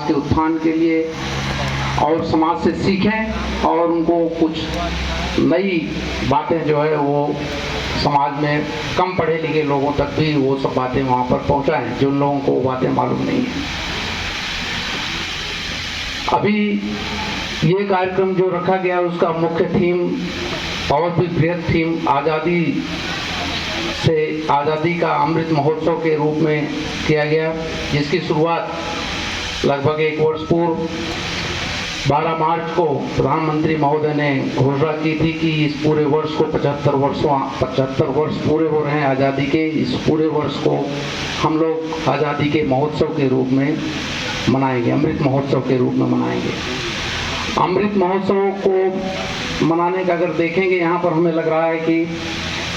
के उत्थान के लिए और समाज से सीखें और उनको कुछ नई बातें जो है वो समाज में कम पढ़े लिखे लोगों तक भी वो सब बातें वहाँ पर पहुँचाएं जिन लोगों को वो बातें मालूम नहीं है। अभी ये कार्यक्रम जो रखा गया उसका मुख्य थीम और भी बृहद थीम आज़ादी का अमृत महोत्सव के रूप में किया गया, जिसकी शुरुआत लगभग 1 वर्ष पूर्व 12 मार्च को प्रधानमंत्री महोदय ने घोषणा की थी कि इस पूरे वर्ष को 75 वर्ष पूरे हो रहे हैं आज़ादी के। इस पूरे वर्ष को हम लोग आज़ादी के महोत्सव के रूप में मनाएंगे, अमृत महोत्सव के रूप में मनाएंगे। अमृत महोत्सव को मनाने का अगर देखेंगे यहाँ पर हमें लग रहा है कि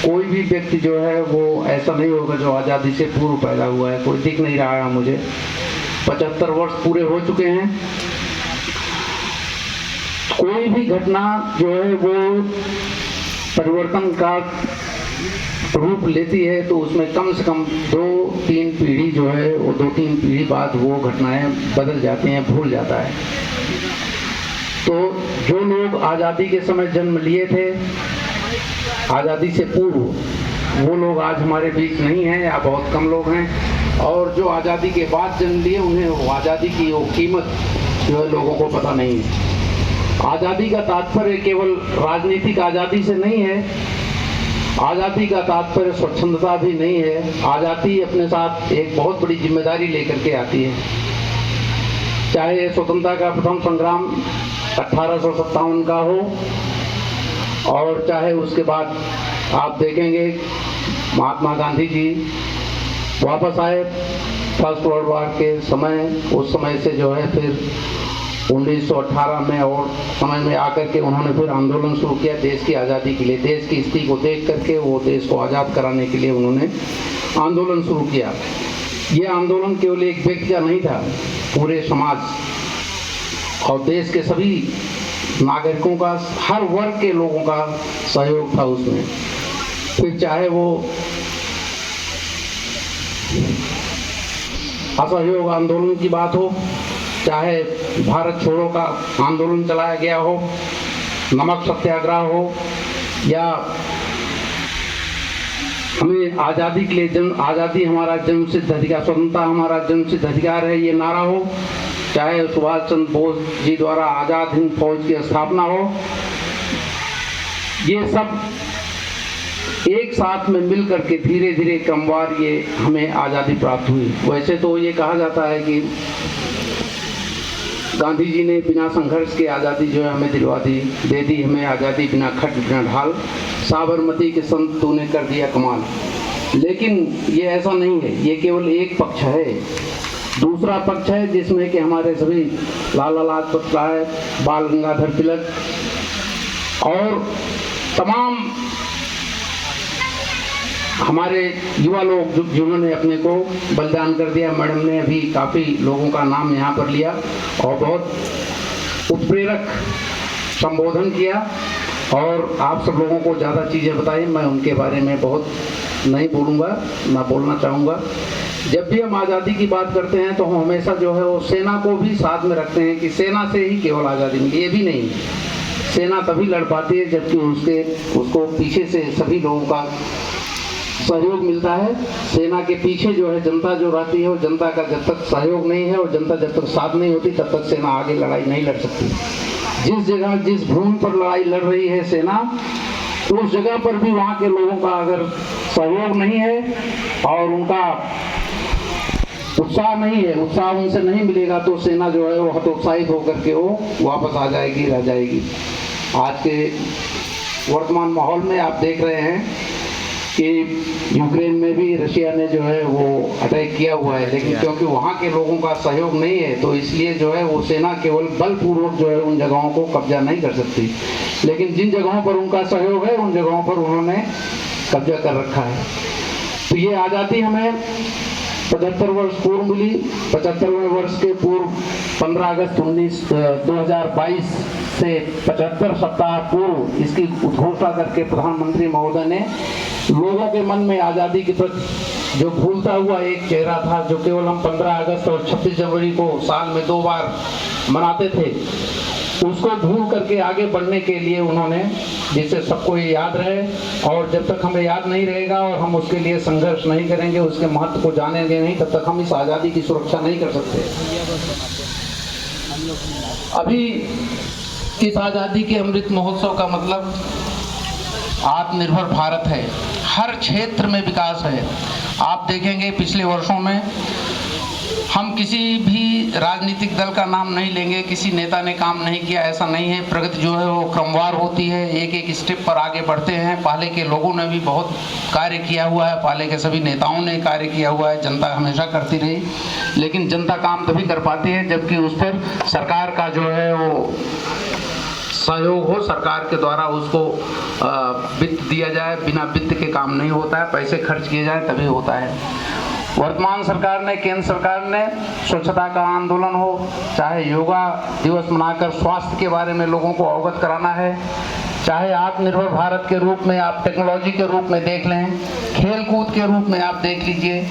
कोई भी व्यक्ति जो है वो ऐसा नहीं होगा जो आज़ादी से पूर्व पैदा हुआ है, कोई दिख नहीं रहा है मुझे। 75 वर्ष पूरे हो चुके हैं। कोई भी घटना जो है वो परिवर्तन का रूप लेती है तो उसमें कम से कम 2-3 पीढ़ी जो है वो 2-3 पीढ़ी बाद वो घटनाएं बदल जाती हैं, भूल जाता है। तो जो लोग आज़ादी के समय जन्म लिए थे, आज़ादी से पूर्व, वो लोग आज हमारे बीच नहीं हैं या बहुत कम लोग हैं, और जो आज़ादी के बाद जन्म लिए उन्हें वो आज़ादी की वो कीमत जो है लोगों को पता नहीं है। आज़ादी का तात्पर्य केवल राजनीतिक आज़ादी से नहीं है, आज़ादी का तात्पर्य स्वच्छंदता भी नहीं है। आज़ादी अपने साथ एक बहुत बड़ी जिम्मेदारी लेकर के आती है। चाहे स्वतंत्रता का प्रथम संग्राम 1857 का हो, और चाहे उसके बाद आप देखेंगे महात्मा गांधी जी वापस आए फर्स्ट वर्ल्ड वॉर के समय, उस समय से जो है फिर 1918 में और समय में आकर के उन्होंने फिर आंदोलन शुरू किया देश की आज़ादी के लिए। देश की स्थिति को देख करके वो देश को आज़ाद कराने के लिए उन्होंने आंदोलन शुरू किया। ये आंदोलन केवल एक व्यक्ति का नहीं था, पूरे समाज और देश के सभी नागरिकों का, हर वर्ग के लोगों का सहयोग था उसमें। फिर चाहे वो असहयोग आंदोलन की बात हो, चाहे भारत छोड़ो का आंदोलन चलाया गया हो, नमक सत्याग्रह हो, या हमें आज़ादी के लिए आज़ादी हमारा जन्मसिद्ध अधिकार, स्वतंत्रता हमारा जन्मसिद्ध अधिकार है, ये नारा हो, चाहे सुभाष चंद्र बोस जी द्वारा आज़ाद हिंद फौज की स्थापना हो, ये सब एक साथ में मिल करके धीरे धीरे क्रमवार ये हमें आज़ादी प्राप्त हुई। वैसे तो ये कहा जाता है कि गांधी जी ने बिना संघर्ष के आज़ादी जो है हमें दिलवा दी, दे दी हमें आज़ादी बिना खट बिना ढाल, साबरमती के संत तूने कर दिया कमाल। लेकिन ये ऐसा नहीं है, ये केवल एक पक्ष है। दूसरा पक्ष है जिसमें कि हमारे सभी लाला लाजपत राय, बाल गंगाधर तिलक और तमाम हमारे युवा लोग जिन्होंने अपने को बलिदान कर दिया। मैडम ने अभी काफ़ी लोगों का नाम यहाँ पर लिया और बहुत उत्प्रेरक संबोधन किया, और आप सब लोगों को ज़्यादा चीज़ें बताई। मैं उनके बारे में बहुत नहीं बोलूँगा, ना बोलना चाहूँगा। जब भी हम आज़ादी की बात करते हैं तो हम हमेशा जो है वो सेना को भी साथ में रखते हैं कि सेना से ही केवल आज़ादी मिली, ये भी नहीं। सेना तभी लड़ पाती है जबकि उसको पीछे से सभी लोगों का सहयोग मिलता है। सेना के पीछे जो है जनता जो रहती है, वो जनता का जब तक सहयोग नहीं है और जनता जब तक साथ नहीं होती तब तक सेना आगे लड़ाई नहीं लड़ सकती। जिस जगह जिस भूमि पर लड़ाई लड़ रही है सेना, उस जगह पर भी वहाँ के लोगों का अगर सहयोग नहीं है और उनका उत्साह नहीं है, उत्साह उनसे नहीं मिलेगा, तो सेना जो है वो हतोत्साहित होकर के वो वापस आ जाएगी, रह जाएगी। आज के वर्तमान माहौल में आप देख रहे हैं कि यूक्रेन में भी रशिया ने जो है वो अटैक किया हुआ है, लेकिन क्योंकि वहाँ के लोगों का सहयोग नहीं है तो इसलिए जो है वो सेना केवल बलपूर्वक जो है उन जगहों को कब्जा नहीं कर सकती। लेकिन जिन जगहों पर उनका सहयोग है उन जगहों पर उन्होंने कब्जा कर रखा है। तो ये आज़ादी हमें 75 वर्ष पूर्व मिली। 75वें वर्ष के पूर्व 15 अगस्त 2022 से 75 सप्ताह पूर्व इसकी घोषणा करके प्रधानमंत्री महोदय ने लोगों के मन में आज़ादी के प्रति जो भूलता हुआ एक चेहरा था, जो केवल हम 15 अगस्त और 26 जनवरी को साल में 2 बार मनाते थे, उसको भूल करके आगे बढ़ने के लिए उन्होंने, जिससे सबको ये याद रहे, और जब तक हमें याद नहीं रहेगा और हम उसके लिए संघर्ष नहीं करेंगे, उसके महत्व को जानेंगे नहीं, तब तक हम इस आज़ादी की सुरक्षा नहीं कर सकते। अभी इस आज़ादी के अमृत महोत्सव का मतलब आत्मनिर्भर भारत है, हर क्षेत्र में विकास है। आप देखेंगे पिछले वर्षों में हम किसी भी राजनीतिक दल का नाम नहीं लेंगे, किसी नेता ने काम नहीं किया ऐसा नहीं है। प्रगति जो है वो क्रमवार होती है, एक एक स्टेप पर आगे बढ़ते हैं। पहले के लोगों ने भी बहुत कार्य किया हुआ है, पहले के सभी नेताओं ने कार्य किया हुआ है, जनता हमेशा करती रही, लेकिन जनता काम तभी कर पाती है जबकि उस पर सरकार का जो है वो सहयोग हो, सरकार के द्वारा उसको वित्त दिया जाए। बिना वित्त के काम नहीं होता है, पैसे खर्च किए जाए तभी होता है। वर्तमान सरकार ने, केंद्र सरकार ने स्वच्छता का आंदोलन हो, चाहे योगा दिवस मनाकर स्वास्थ्य के बारे में लोगों को अवगत कराना है, चाहे आत्मनिर्भर भारत के रूप में आप टेक्नोलॉजी के रूप में देख लें, खेल कूद के रूप में आप देख लीजिए,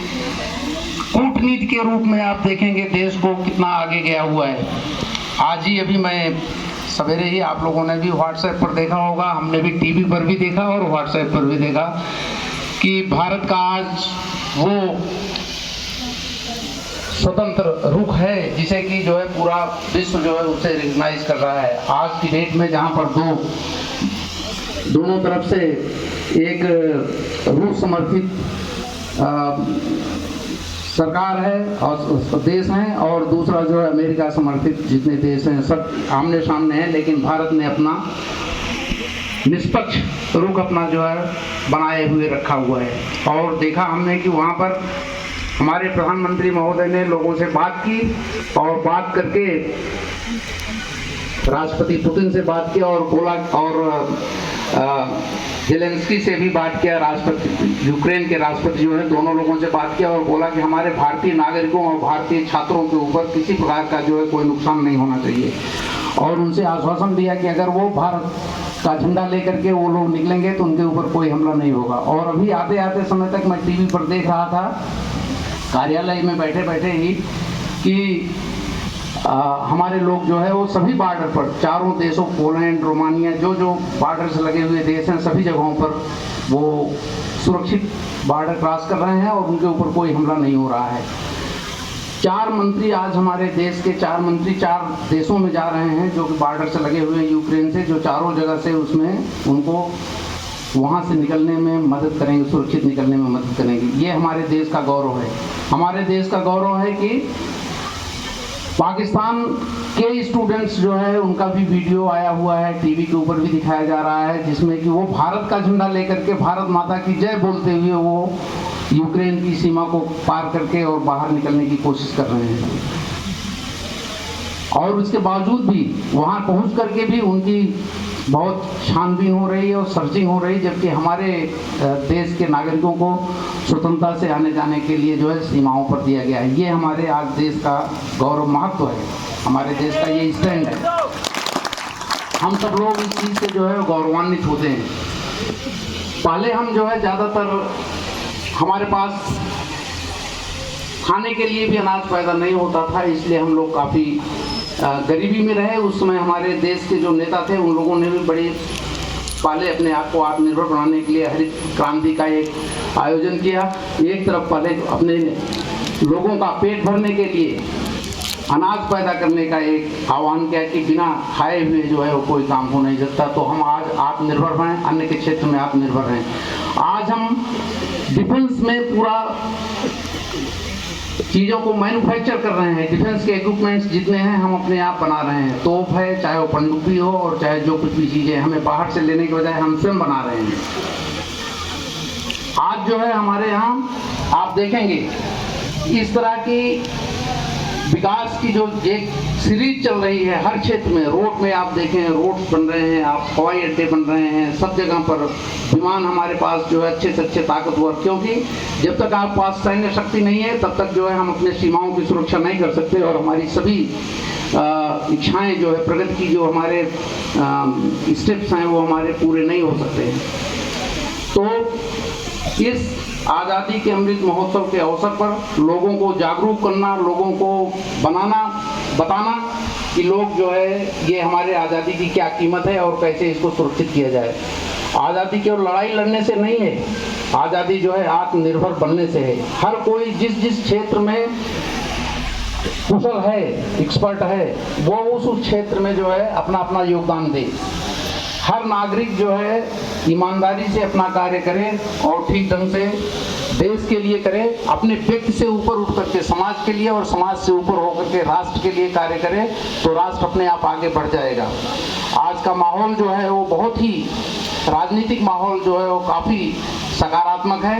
कूटनीति के रूप में आप देखेंगे देश को कितना आगे गया हुआ है। आज ही अभी मैं सवेरे ही, आप लोगों ने भी व्हाट्सएप पर देखा होगा, हमने भी टीवी पर भी देखा और व्हाट्सएप पर भी देखा कि भारत का आज वो स्वतंत्र रुख है जिसे कि जो है पूरा विश्व जो है उसे रिकॉग्नाइज कर रहा है। आज की डेट में जहाँ पर दोनों तरफ से एक रूस समर्थित सरकार है और देश हैं, और दूसरा जो है अमेरिका समर्थित जितने देश हैं सब आमने सामने हैं, लेकिन भारत ने अपना निष्पक्ष रुख अपना जो है बनाए हुए रखा हुआ है। और देखा हमने कि वहाँ पर हमारे प्रधानमंत्री महोदय ने लोगों से बात की और बात करके राष्ट्रपति पुतिन से बात किया और बोला, और जेलेंस्की से भी बात किया, राष्ट्रपति यूक्रेन के राष्ट्रपति जो है, दोनों लोगों से बात किया और बोला कि हमारे भारतीय नागरिकों और भारतीय छात्रों के ऊपर किसी प्रकार का जो है कोई नुकसान नहीं होना चाहिए। और उनसे आश्वासन दिया कि अगर वो भारत का झंडा लेकर के वो लोग निकलेंगे तो उनके ऊपर कोई हमला नहीं होगा। और अभी आते आते समय तक मैं टीवी पर देख रहा था, कार्यालय में बैठे बैठे ही, कि हमारे लोग जो है वो सभी बॉर्डर पर, चारों देशों, पोलैंड, रोमानिया, जो जो बॉर्डर से लगे हुए देश हैं, सभी जगहों पर वो सुरक्षित बॉर्डर क्रॉस कर रहे हैं और उनके ऊपर कोई हमला नहीं हो रहा है। 4 मंत्री आज हमारे देश के 4 मंत्री 4 देशों में जा रहे हैं जो कि बॉर्डर से लगे हुए हैं यूक्रेन से, जो चारों जगह से उसमें उनको वहाँ से निकलने में मदद करेंगे, सुरक्षित निकलने में मदद करेंगे। ये हमारे देश का गौरव है। हमारे देश का गौरव है कि पाकिस्तान के स्टूडेंट्स जो है उनका भी वीडियो आया हुआ है, टीवी के ऊपर भी दिखाया जा रहा है, जिसमें कि वो भारत का झंडा लेकर के भारत माता की जय बोलते हुए वो यूक्रेन की सीमा को पार करके और बाहर निकलने की कोशिश कर रहे हैं। और उसके बावजूद भी वहाँ पहुँच करके भी उनकी बहुत छानबीन हो रही है और सर्चिंग हो रही है, जबकि हमारे देश के नागरिकों को स्वतंत्रता से आने जाने के लिए जो है सीमाओं पर दिया गया है। ये हमारे आज देश का गौरव महत्व है, हमारे देश का ये स्टैंड है। हम सब लोग इस चीज़ से जो है गौरवान्वित होते हैं। पहले हम जो है ज़्यादातर हमारे पास खाने के लिए भी अनाज पैदा नहीं होता था, इसलिए हम लोग काफ़ी गरीबी में रहे। उस समय हमारे देश के जो नेता थे उन लोगों ने भी बड़े पहले अपने आप को आत्मनिर्भर बनाने के लिए हरित क्रांति का एक आयोजन किया। एक तरफ पहले अपने लोगों का पेट भरने के लिए अनाज पैदा करने का एक आह्वान किया कि बिना खाए हुए जो है वो कोई काम हो नहीं सकता। तो हम आज आत्मनिर्भर हैं, अन्य के क्षेत्र में आत्मनिर्भर हैं। आज हम डिफेंस में पूरा चीज़ों को मैन्युफैक्चर कर रहे हैं। डिफेंस के इक्विपमेंट्स जितने हैं हम अपने आप बना रहे हैं। तोप है, चाहे वो पनडुब्बी हो और चाहे जो कुछ भी चीज़ें हमें बाहर से लेने के बजाय हम स्वयं बना रहे हैं। आज जो है हमारे यहाँ आप देखेंगे इस तरह की विकास की जो एक सीरीज चल रही है हर क्षेत्र में, रोड में आप देखें रोड बन रहे हैं, आप हवाई अड्डे बन रहे हैं, सब जगह पर विमान हमारे पास जो है अच्छे से अच्छे ताकतवर, क्योंकि जब तक आप पास सैन्य शक्ति नहीं है तब तक जो है हम अपने सीमाओं की सुरक्षा नहीं कर सकते और हमारी सभी इच्छाएं जो है प्रगति की जो हमारे स्टेप्स हैं वो हमारे पूरे नहीं हो सकते हैं। तो इस आज़ादी के अमृत महोत्सव के अवसर पर लोगों को जागरूक करना, लोगों को बताना कि लोग जो है ये हमारे आज़ादी की क्या कीमत है और कैसे इसको सुरक्षित किया जाए। आज़ादी केवल लड़ाई लड़ने से नहीं है, आज़ादी जो है आत्मनिर्भर बनने से है। हर कोई जिस जिस क्षेत्र में कुशल है, एक्सपर्ट है, वो उस क्षेत्र में जो है अपना अपना योगदान दे। हर नागरिक जो है ईमानदारी से अपना कार्य करे और ठीक ढंग से देश के लिए करे, अपने व्यक्ति से ऊपर उठ करके समाज के लिए और समाज से ऊपर होकर के राष्ट्र के लिए कार्य करे, तो राष्ट्र अपने आप आगे बढ़ जाएगा। आज का माहौल जो है वो बहुत ही, राजनीतिक माहौल जो है वो काफ़ी सकारात्मक है।